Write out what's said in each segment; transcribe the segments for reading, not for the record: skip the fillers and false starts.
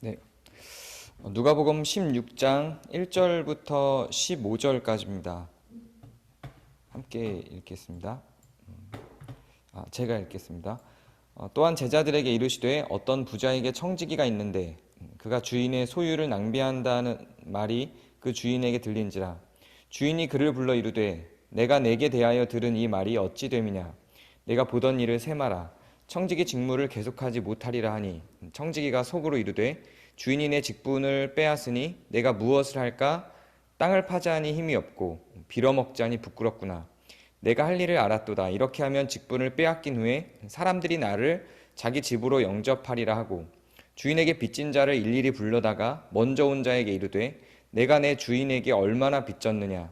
네, 누가복음 16장 1절부터 15절까지입니다. 함께 읽겠습니다. 제가 읽겠습니다. 또한 제자들에게 이르시되 어떤 부자에게 청지기가 있는데 그가 주인의 소유를 낭비한다는 말이 그 주인에게 들린지라. 주인이 그를 불러 이르되 내가 내게 대하여 들은 이 말이 어찌 됨이냐. 내가 보던 일을 세마라. 청지기 직무를 계속하지 못하리라 하니 청지기가 속으로 이르되 주인이 내 직분을 빼앗으니 내가 무엇을 할까? 땅을 파자하니 힘이 없고 빌어먹자니 부끄럽구나. 내가 할 일을 알았도다. 이렇게 하면 직분을 빼앗긴 후에 사람들이 나를 자기 집으로 영접하리라 하고 주인에게 빚진 자를 일일이 불러다가 먼저 온 자에게 이르되 내가 내 주인에게 얼마나 빚졌느냐.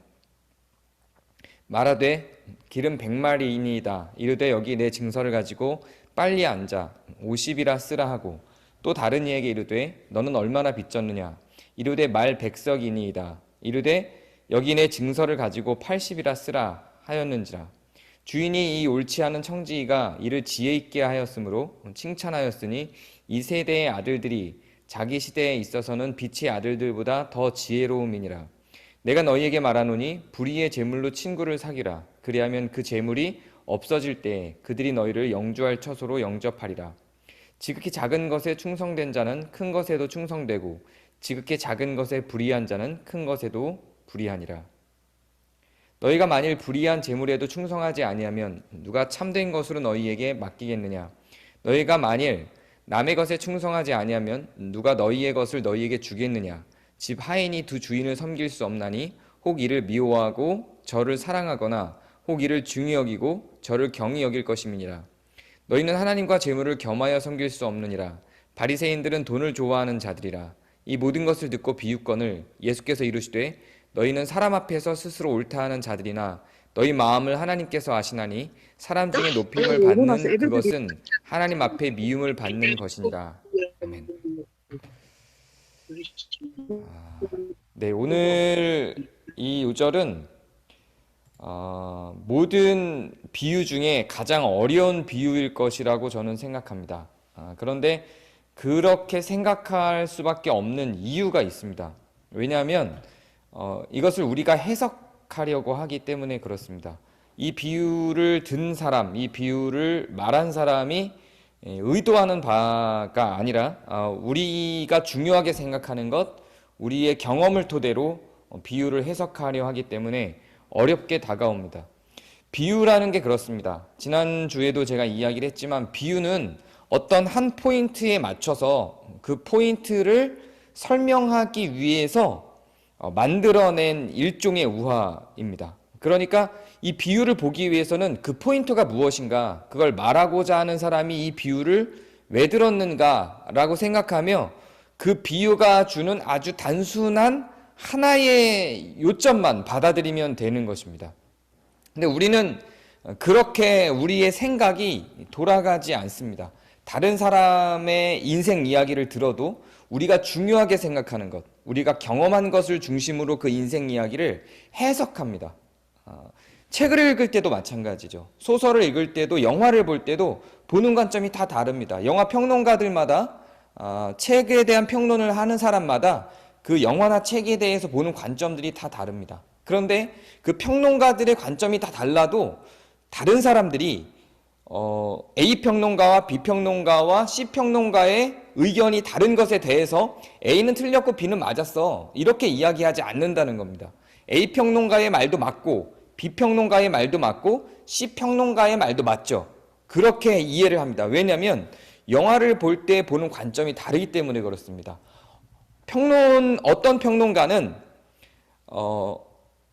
말하되 기름 100마리이니이다. 이르되 여기 내 증서를 가지고 빨리 앉아 50이라 쓰라 하고 또 다른 이에게 이르되 너는 얼마나 빚졌느냐. 이르되 말 100석이니이다. 이르되 여기 내 증서를 가지고 80이라 쓰라 하였는지라. 주인이 이 옳지 않은 청지기가 이를 지혜 있게 하였으므로 칭찬하였으니 이 세대의 아들들이 자기 시대에 있어서는 빛의 아들들보다 더 지혜로움이니라. 내가 너희에게 말하노니 불의의 재물로 친구를 사귀라. 그리하면 그 재물이 없어질 때에 그들이 너희를 영주할 처소로 영접하리라. 지극히 작은 것에 충성된 자는 큰 것에도 충성되고 지극히 작은 것에 불의한 자는 큰 것에도 불의하니라. 너희가 만일 불의한 재물에도 충성하지 아니하면 누가 참된 것으로 너희에게 맡기겠느냐. 너희가 만일 남의 것에 충성하지 아니하면 누가 너희의 것을 너희에게 주겠느냐. 집 하인이 두 주인을 섬길 수 없나니 혹 이를 미워하고 저를 사랑하거나 혹 이를 중히 여기고 저를 경히 여길 것임이니라. 너희는 하나님과 재물을 겸하여 섬길 수 없느니라. 바리새인들은 돈을 좋아하는 자들이라. 이 모든 것을 듣고 비웃거늘 예수께서 이르시되 너희는 사람 앞에서 스스로 옳다 하는 자들이나 너희 마음을 하나님께서 아시나니 사람 중에 높임을 받는 그것은 하나님 앞에 미움을 받는 것이니라. 아멘. 네, 오늘 이 요절은 모든 비유 중에 가장 어려운 비유일 것이라고 저는 생각합니다. 그런데 그렇게 생각할 수밖에 없는 이유가 있습니다. 왜냐하면 이것을 우리가 해석하려고 하기 때문에 그렇습니다. 이 비유를 든 사람, 이 비유를 말한 사람이 의도하는 바가 아니라 우리가 중요하게 생각하는 것, 우리의 경험을 토대로 비유를 해석하려 하기 때문에 어렵게 다가옵니다. 비유라는 게 그렇습니다. 지난주에도 제가 이야기를 했지만 비유는 어떤 한 포인트에 맞춰서 그 포인트를 설명하기 위해서 만들어낸 일종의 우화입니다. 그러니까 이 비유를 보기 위해서는 그 포인트가 무엇인가, 그걸 말하고자 하는 사람이 이 비유를 왜 들었는가 라고 생각하며 그 비유가 주는 아주 단순한 하나의 요점만 받아들이면 되는 것입니다. 근데 우리는 그렇게 우리의 생각이 돌아가지 않습니다. 다른 사람의 인생 이야기를 들어도 우리가 중요하게 생각하는 것, 우리가 경험한 것을 중심으로 그 인생 이야기를 해석합니다. 책을 읽을 때도 마찬가지죠. 소설을 읽을 때도 영화를 볼 때도 보는 관점이 다 다릅니다. 영화 평론가들마다 책에 대한 평론을 하는 사람마다 그 영화나 책에 대해서 보는 관점들이 다 다릅니다. 그런데 그 평론가들의 관점이 다 달라도 다른 사람들이 A 평론가와 B 평론가와 C 평론가의 의견이 다른 것에 대해서 A는 틀렸고 B는 맞았어 이렇게 이야기하지 않는다는 겁니다. A 평론가의 말도 맞고 B 평론가의 말도 맞고 C 평론가의 말도 맞죠. 그렇게 이해를 합니다. 왜냐하면 영화를 볼 때 보는 관점이 다르기 때문에 그렇습니다. 어떤 평론가는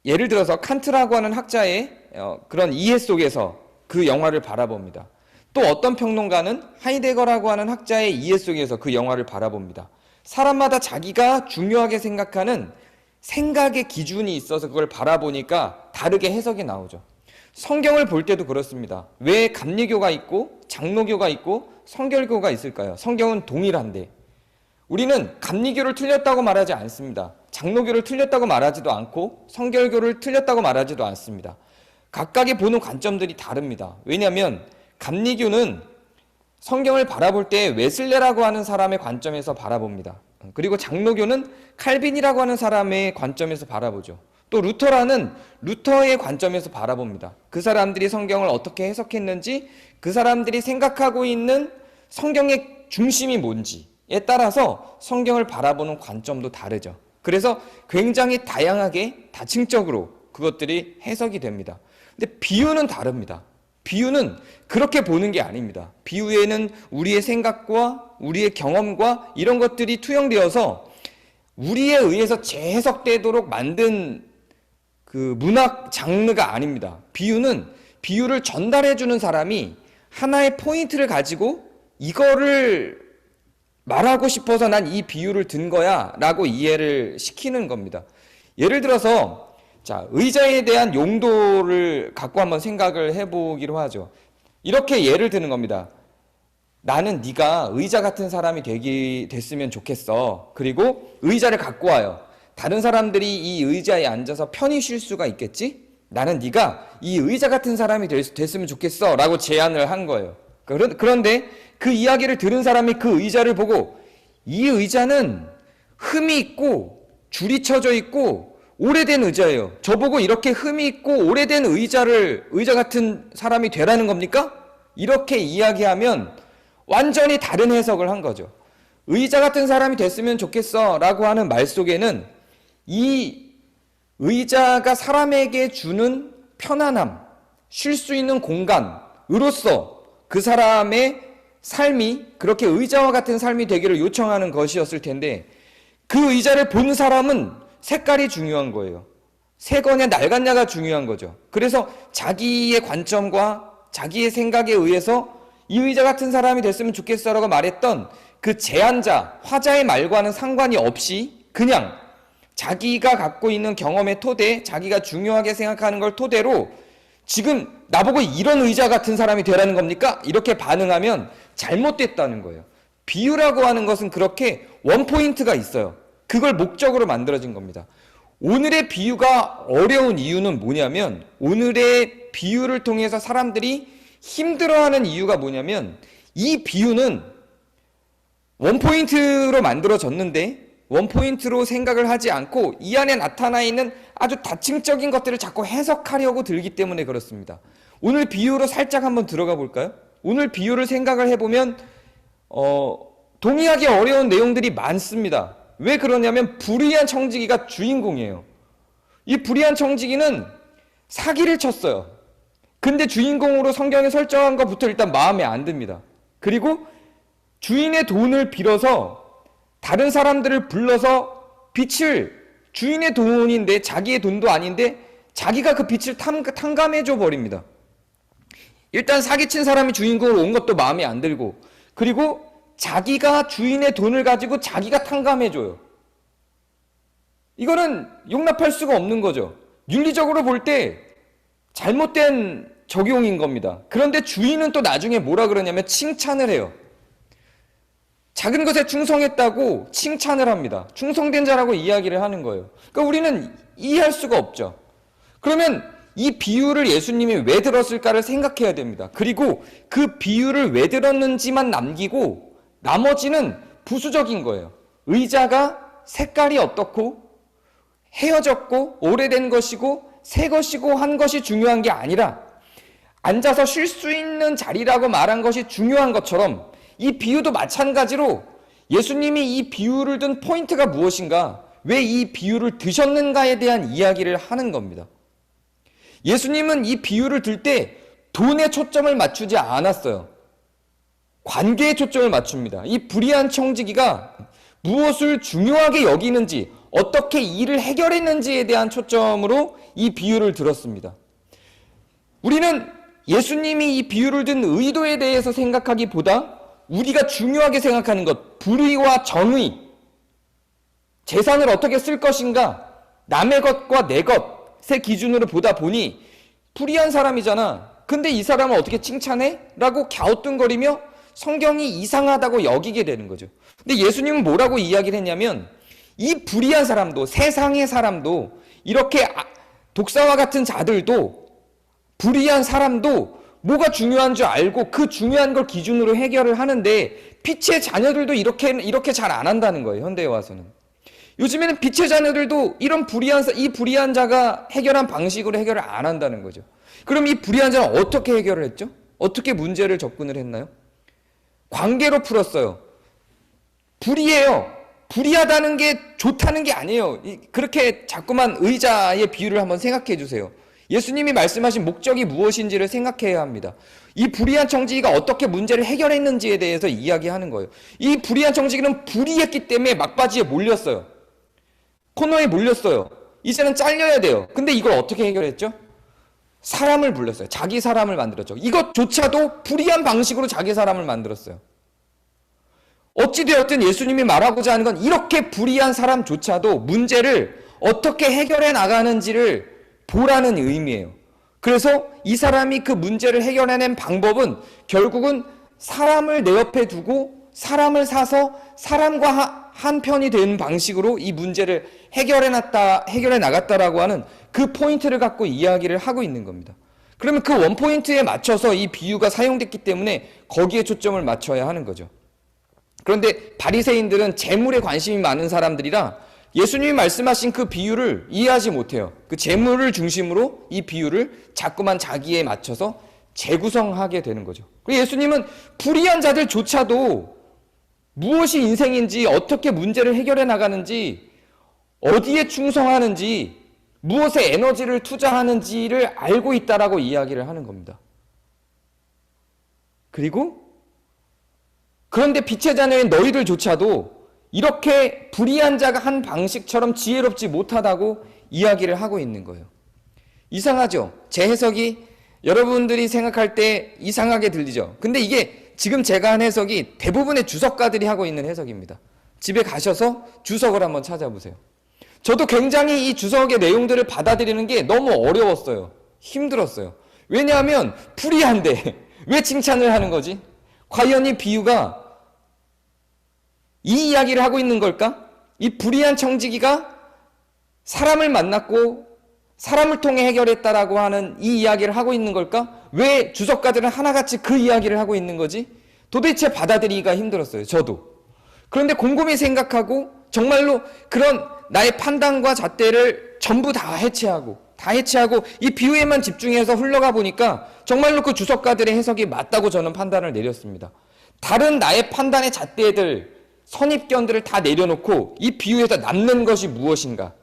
예를 들어서 칸트라고 하는 학자의 그런 이해 속에서 그 영화를 바라봅니다. 또 어떤 평론가는 하이데거라고 하는 학자의 이해 속에서 그 영화를 바라봅니다. 사람마다 자기가 중요하게 생각하는 생각의 기준이 있어서 그걸 바라보니까 다르게 해석이 나오죠. 성경을 볼 때도 그렇습니다. 왜 감리교가 있고 장로교가 있고 성결교가 있을까요? 성경은 동일한데 우리는 감리교를 틀렸다고 말하지 않습니다. 장로교를 틀렸다고 말하지도 않고 성결교를 틀렸다고 말하지도 않습니다. 각각의 보는 관점들이 다릅니다. 왜냐하면 감리교는 성경을 바라볼 때 웨슬레라고 하는 사람의 관점에서 바라봅니다. 그리고 장로교는 칼빈이라고 하는 사람의 관점에서 바라보죠. 또 루터라는 루터의 관점에서 바라봅니다. 그 사람들이 성경을 어떻게 해석했는지, 그 사람들이 생각하고 있는 성경의 중심이 뭔지에 따라서 성경을 바라보는 관점도 다르죠. 그래서 굉장히 다양하게 다층적으로 그것들이 해석이 됩니다. 근데 비유는 다릅니다. 비유는 그렇게 보는 게 아닙니다. 비유에는 우리의 생각과 우리의 경험과 이런 것들이 투영되어서 우리에 의해서 재해석되도록 만든 그 문학 장르가 아닙니다. 비유는 비유를 전달해주는 사람이 하나의 포인트를 가지고 이거를 말하고 싶어서 난 이 비유를 든 거야 라고 이해를 시키는 겁니다. 예를 들어서 자, 의자에 대한 용도를 갖고 한번 생각을 해보기로 하죠. 이렇게 예를 드는 겁니다. 나는 네가 의자 같은 사람이 됐으면 좋겠어. 그리고 의자를 갖고 와요. 다른 사람들이 이 의자에 앉아서 편히 쉴 수가 있겠지? 나는 네가 이 의자 같은 사람이 됐으면 좋겠어 라고 제안을 한 거예요. 그런데 그 이야기를 들은 사람이 그 의자를 보고 이 의자는 흠이 있고 줄이 쳐져 있고 오래된 의자예요. 저보고 이렇게 흠이 있고 오래된 의자 같은 사람이 되라는 겁니까? 이렇게 이야기하면 완전히 다른 해석을 한 거죠. 의자 같은 사람이 됐으면 좋겠어 라고 하는 말 속에는 이 의자가 사람에게 주는 편안함, 쉴 수 있는 공간으로서 그 사람의 삶이 그렇게 의자와 같은 삶이 되기를 요청하는 것이었을 텐데 그 의자를 본 사람은 색깔이 중요한 거예요. 새 거냐 낡았냐가 중요한 거죠. 그래서 자기의 관점과 자기의 생각에 의해서 이 의자 같은 사람이 됐으면 좋겠어라고 말했던 그 제안자, 화자의 말과는 상관이 없이 그냥 자기가 갖고 있는 경험의 토대, 자기가 중요하게 생각하는 걸 토대로 지금 나보고 이런 의자 같은 사람이 되라는 겁니까? 이렇게 반응하면 잘못됐다는 거예요. 비유라고 하는 것은 그렇게 원포인트가 있어요. 그걸 목적으로 만들어진 겁니다. 오늘의 비유가 어려운 이유는 뭐냐면 오늘의 비유를 통해서 사람들이 힘들어하는 이유가 뭐냐면 이 비유는 원포인트로 만들어졌는데 원포인트로 생각을 하지 않고 이 안에 나타나 있는 아주 다층적인 것들을 자꾸 해석하려고 들기 때문에 그렇습니다. 오늘 비유로 살짝 한번 들어가 볼까요? 오늘 비유를 생각을 해보면 동의하기 어려운 내용들이 많습니다. 왜 그러냐면 불의한 청지기가 주인공이에요. 이 불의한 청지기는 사기를 쳤어요. 근데 주인공으로 성경에 설정한 것부터 일단 마음에 안 듭니다. 그리고 주인의 돈을 빌어서 다른 사람들을 불러서 빚을 주인의 돈인데 자기의 돈도 아닌데 자기가 그 빚을 탕감해줘 버립니다. 일단 사기친 사람이 주인공으로 온 것도 마음에 안 들고 그리고 자기가 주인의 돈을 가지고 자기가 탕감해줘요. 이거는 용납할 수가 없는 거죠. 윤리적으로 볼 때 잘못된 적용인 겁니다. 그런데 주인은 또 나중에 뭐라 그러냐면 칭찬을 해요. 작은 것에 충성했다고 칭찬을 합니다. 충성된 자라고 이야기를 하는 거예요. 그러니까 우리는 이해할 수가 없죠. 그러면 이 비유를 예수님이 왜 들었을까를 생각해야 됩니다. 그리고 그 비유를 왜 들었는지만 남기고 나머지는 부수적인 거예요. 의자가 색깔이 어떻고 헤어졌고 오래된 것이고 새 것이고 한 것이 중요한 게 아니라 앉아서 쉴 수 있는 자리라고 말한 것이 중요한 것처럼 이 비유도 마찬가지로 예수님이 이 비유를 든 포인트가 무엇인가, 왜 이 비유를 드셨는가에 대한 이야기를 하는 겁니다. 예수님은 이 비유를 들 때 돈에 초점을 맞추지 않았어요. 관계에 초점을 맞춥니다. 이 불의한 청지기가 무엇을 중요하게 여기는지, 어떻게 일을 해결했는지에 대한 초점으로 이 비유를 들었습니다. 우리는 예수님이 이 비유를 든 의도에 대해서 생각하기보다 우리가 중요하게 생각하는 것, 불의와 정의, 재산을 어떻게 쓸 것인가, 남의 것과 내 것의 기준으로 보다 보니 불의한 사람이잖아. 근데 이 사람을 어떻게 칭찬해? 라고 갸우뚱거리며 성경이 이상하다고 여기게 되는 거죠. 근데 예수님은 뭐라고 이야기를 했냐면 이 불의한 사람도, 세상의 사람도, 이렇게 독사와 같은 자들도, 불의한 사람도 뭐가 중요한 줄 알고 그 중요한 걸 기준으로 해결을 하는데 빛의 자녀들도 이렇게 잘 안 한다는 거예요. 현대에 와서는. 요즘에는 빛의 자녀들도 이 불의한 자가 해결한 방식으로 해결을 안 한다는 거죠. 그럼 이 불의한 자는 어떻게 해결을 했죠? 어떻게 문제를 접근을 했나요? 관계로 풀었어요. 불의해요. 불의하다는 게 좋다는 게 아니에요. 그렇게 자꾸만 의자의 비유를 한번 생각해 주세요. 예수님이 말씀하신 목적이 무엇인지를 생각해야 합니다. 이 불의한 청지기가 어떻게 문제를 해결했는지에 대해서 이야기하는 거예요. 이 불의한 청지기는 불의했기 때문에 막바지에 몰렸어요. 코너에 몰렸어요. 이제는 잘려야 돼요. 근데 이걸 어떻게 해결했죠? 사람을 불렀어요. 자기 사람을 만들었죠. 이것조차도 불의한 방식으로 자기 사람을 만들었어요. 어찌되었든 예수님이 말하고자 하는 건 이렇게 불의한 사람조차도 문제를 어떻게 해결해 나가는지를 보라는 의미예요. 그래서 이 사람이 그 문제를 해결해낸 방법은 결국은 사람을 내 옆에 두고 사람을 사서 사람과 한편이 되는 방식으로 이 문제를 해결해 나갔다라고 하는 그 포인트를 갖고 이야기를 하고 있는 겁니다. 그러면 그 원포인트에 맞춰서 이 비유가 사용됐기 때문에 거기에 초점을 맞춰야 하는 거죠. 그런데 바리새인들은 재물에 관심이 많은 사람들이라 예수님이 말씀하신 그 비유를 이해하지 못해요. 그 재물을 중심으로 이 비유를 자꾸만 자기에 맞춰서 재구성하게 되는 거죠. 예수님은 불의한 자들조차도 무엇이 인생인지, 어떻게 문제를 해결해 나가는지, 어디에 충성하는지, 무엇에 에너지를 투자하는지를 알고 있다라고 이야기를 하는 겁니다. 그런데 빛의 자녀인 너희들조차도 이렇게 불의한 자가 한 방식처럼 지혜롭지 못하다고 이야기를 하고 있는 거예요. 이상하죠? 제 해석이 여러분들이 생각할 때 이상하게 들리죠? 근데 이게 지금 제가 한 해석이 대부분의 주석가들이 하고 있는 해석입니다. 집에 가셔서 주석을 한번 찾아보세요. 저도 굉장히 이 주석의 내용들을 받아들이는 게 너무 어려웠어요. 힘들었어요. 왜냐하면 불의한데 왜 칭찬을 하는 거지? 과연 이 비유가 이 이야기를 하고 있는 걸까? 이 불의한 청지기가 사람을 만났고 사람을 통해 해결했다라고 하는 이 이야기를 하고 있는 걸까? 왜 주석가들은 하나같이 그 이야기를 하고 있는 거지? 도대체 받아들이기가 힘들었어요. 저도. 그런데 곰곰이 생각하고 정말로 그런 나의 판단과 잣대를 전부 다 해체하고 이 비유에만 집중해서 흘러가 보니까 정말로 그 주석가들의 해석이 맞다고 저는 판단을 내렸습니다. 다른 나의 판단의 잣대들, 선입견들을 다 내려놓고 이 비유에서 남는 것이 무엇인가?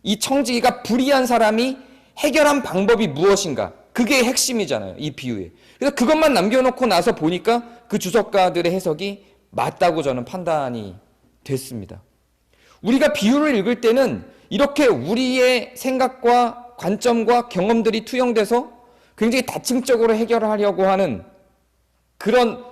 이 청지기가 불의한 사람이 해결한 방법이 무엇인가? 그게 핵심이잖아요. 이 비유에. 그래서 그것만 남겨놓고 나서 보니까 그 주석가들의 해석이 맞다고 저는 판단이 됐습니다. 우리가 비유를 읽을 때는 이렇게 우리의 생각과 관점과 경험들이 투영돼서 굉장히 다층적으로 해결하려고 하는 그런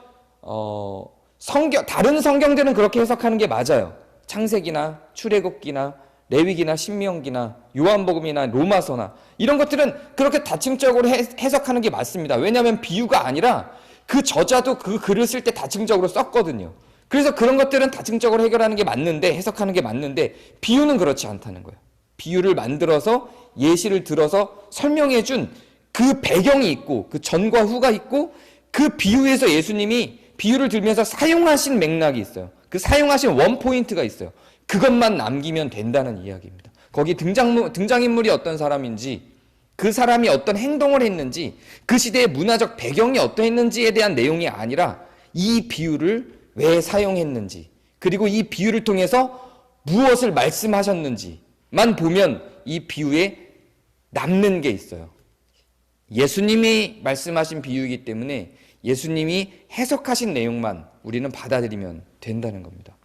다른 성경들은 그렇게 해석하는 게 맞아요. 창세기나 출애굽기나 레위기나 신명기나 요한복음이나 로마서나 이런 것들은 그렇게 다층적으로 해석하는 게 맞습니다. 왜냐하면 비유가 아니라 그 저자도 그 글을 쓸 때 다층적으로 썼거든요. 그래서 그런 것들은 다층적으로 해결하는 게 맞는데, 해석하는 게 맞는데 비유는 그렇지 않다는 거예요. 비유를 만들어서 예시를 들어서 설명해 준 그 배경이 있고 그 전과 후가 있고 그 비유에서 예수님이 비유를 들면서 사용하신 맥락이 있어요. 그 사용하신 원포인트가 있어요. 그것만 남기면 된다는 이야기입니다. 거기 등장인물이 어떤 사람인지, 그 사람이 어떤 행동을 했는지, 그 시대의 문화적 배경이 어떠했는지에 대한 내용이 아니라 이 비유를 왜 사용했는지, 그리고 이 비유를 통해서 무엇을 말씀하셨는지만 보면 이 비유에 남는 게 있어요. 예수님이 말씀하신 비유이기 때문에 예수님이 해석하신 내용만 우리는 받아들이면 된다는 겁니다.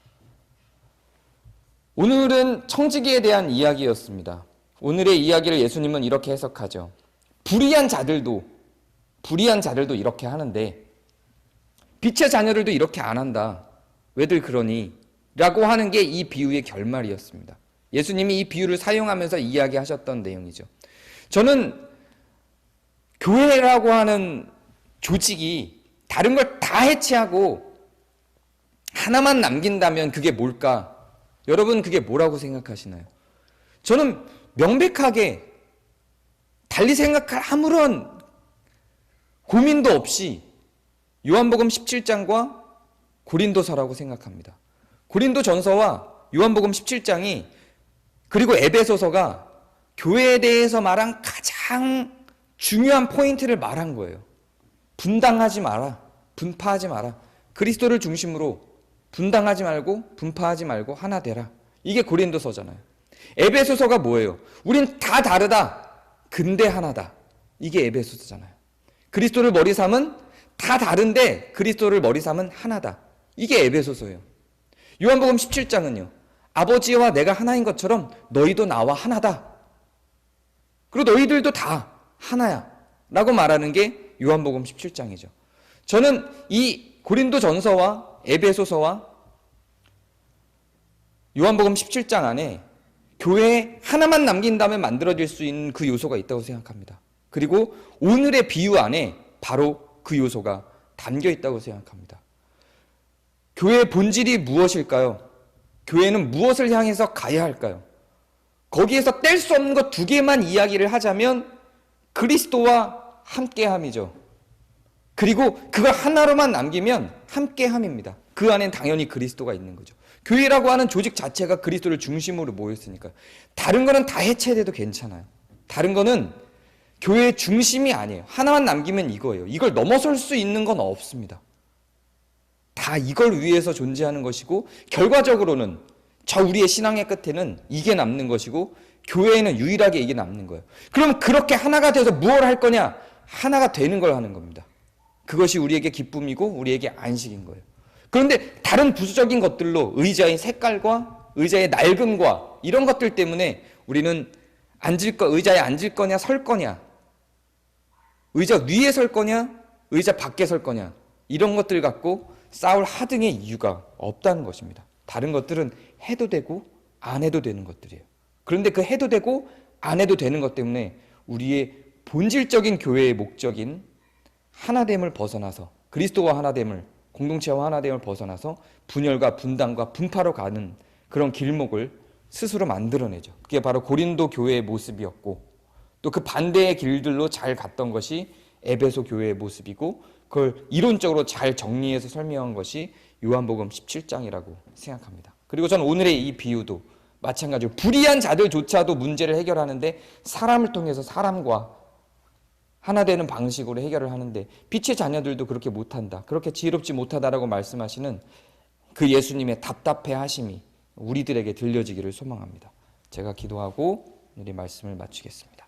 오늘은 청지기에 대한 이야기였습니다. 오늘의 이야기를 예수님은 이렇게 해석하죠. 불의한 자들도 이렇게 하는데 빛의 자녀들도 이렇게 안 한다. 왜들 그러니? 라고 하는 게 이 비유의 결말이었습니다. 예수님이 이 비유를 사용하면서 이야기하셨던 내용이죠. 저는 교회라고 하는 조직이 다른 걸 다 해체하고 하나만 남긴다면 그게 뭘까? 여러분 그게 뭐라고 생각하시나요? 저는 명백하게 달리 생각할 아무런 고민도 없이 요한복음 17장과 고린도서라고 생각합니다. 고린도전서와 요한복음 17장이 그리고 에베소서가 교회에 대해서 말한 가장 중요한 포인트를 말한 거예요. 분당하지 마라. 분파하지 마라. 그리스도를 중심으로 분당하지 말고 분파하지 말고 하나 되라. 이게 고린도서잖아요. 에베소서가 뭐예요? 우린 다 다르다. 근데 하나다. 이게 에베소서잖아요. 그리스도를 머리 삼은 다 다른데 그리스도를 머리 삼은 하나다. 이게 에베소서예요. 요한복음 17장은요. 아버지와 내가 하나인 것처럼 너희도 나와 하나다. 그리고 너희들도 다 하나야. 라고 말하는 게 요한복음 17장이죠. 저는 이 고린도전서와 에베소서와 요한복음 17장 안에 교회에 하나만 남긴다면 만들어질 수 있는 그 요소가 있다고 생각합니다. 그리고 오늘의 비유 안에 바로 그 요소가 담겨 있다고 생각합니다. 교회의 본질이 무엇일까요? 교회는 무엇을 향해서 가야 할까요? 거기에서 뗄 수 없는 것 두 개만 이야기를 하자면 그리스도와 함께함이죠. 그리고 그걸 하나로만 남기면 함께함입니다. 그 안엔 당연히 그리스도가 있는 거죠. 교회라고 하는 조직 자체가 그리스도를 중심으로 모였으니까 다른 거는 다 해체돼도 괜찮아요. 다른 거는 교회의 중심이 아니에요. 하나만 남기면 이거예요. 이걸 넘어설 수 있는 건 없습니다. 다 이걸 위해서 존재하는 것이고 결과적으로는 저 우리의 신앙의 끝에는 이게 남는 것이고 교회에는 유일하게 이게 남는 거예요. 그럼 그렇게 하나가 돼서 무엇을 할 거냐? 하나가 되는 걸 하는 겁니다. 그것이 우리에게 기쁨이고 우리에게 안식인 거예요. 그런데 다른 부수적인 것들로 의자의 색깔과 의자의 낡음과 이런 것들 때문에 우리는 의자에 앉을 거냐 설 거냐, 의자 위에 설 거냐 의자 밖에 설 거냐, 이런 것들 갖고 싸울 하등의 이유가 없다는 것입니다. 다른 것들은 해도 되고 안 해도 되는 것들이에요. 그런데 그 해도 되고 안 해도 되는 것 때문에 우리의 본질적인 교회의 목적인 하나됨을 벗어나서, 그리스도와 하나됨을, 공동체와 하나됨을 벗어나서 분열과 분당과 분파로 가는 그런 길목을 스스로 만들어내죠. 그게 바로 고린도 교회의 모습이었고, 또 그 반대의 길들로 잘 갔던 것이 에베소 교회의 모습이고, 그걸 이론적으로 잘 정리해서 설명한 것이 요한복음 17장이라고 생각합니다. 그리고 저는 오늘의 이 비유도 마찬가지로 불의한 자들조차도 문제를 해결하는데 사람을 통해서 사람과 하나 되는 방식으로 해결을 하는데 빛의 자녀들도 그렇게 못한다, 그렇게 지혜롭지 못하다라고 말씀하시는 그 예수님의 답답해 하심이 우리들에게 들려지기를 소망합니다. 제가 기도하고 오늘의 말씀을 마치겠습니다.